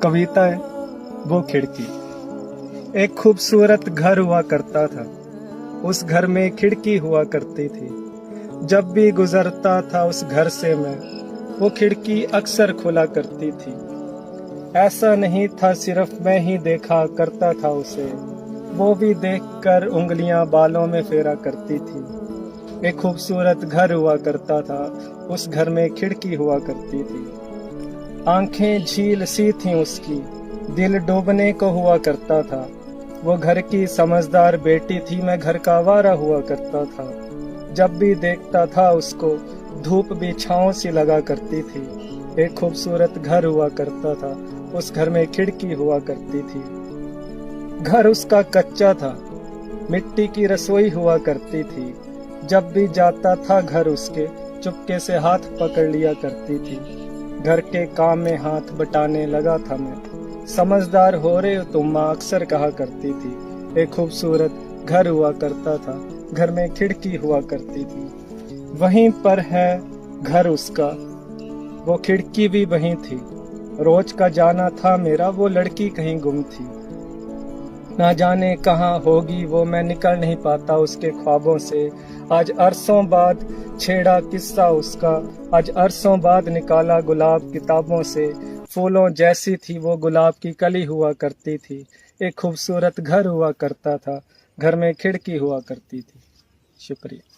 कविता है वो खिड़की। एक खूबसूरत घर हुआ करता था, उस घर में खिड़की हुआ करती थी। जब भी गुजरता था उस घर से मैं, वो खिड़की अक्सर खुला करती थी। ऐसा नहीं था सिर्फ मैं ही देखा करता था उसे, वो भी देखकर उंगलियां बालों में फेरा करती थी। एक खूबसूरत घर हुआ करता था, उस घर में खिड़की हुआ करती थी। आंखें झील सी थीं उसकी, दिल डूबने को हुआ करता था। वो घर की समझदार बेटी थी, मैं घर का आवारा हुआ करता था। जब भी देखता था उसको, धूप भी छाँव सी लगा करती थी। एक खूबसूरत घर हुआ करता था, उस घर में खिड़की हुआ करती थी। घर उसका कच्चा था, मिट्टी की रसोई हुआ करती थी। जब भी जाता था घर उसके, चुपके से हाथ पकड़ लिया करती थी। घर के काम में हाथ बटाने लगा था मैं, समझदार हो रहे हो तुम माँ अक्सर कहा करती थी। एक खूबसूरत घर हुआ करता था, घर में खिड़की हुआ करती थी। वहीं पर है घर उसका, वो खिड़की भी वहीं थी। रोज का जाना था मेरा, वो लड़की कहीं गुम थी। ना जाने कहाँ होगी वो, मैं निकल नहीं पाता उसके ख्वाबों से। आज अरसों बाद छेड़ा किस्सा उसका, आज अरसों बाद निकाला गुलाब किताबों से। फूलों जैसी थी वो गुलाब की कली हुआ करती थी। एक खूबसूरत घर हुआ करता था, घर में खिड़की हुआ करती थी। शुक्रिया।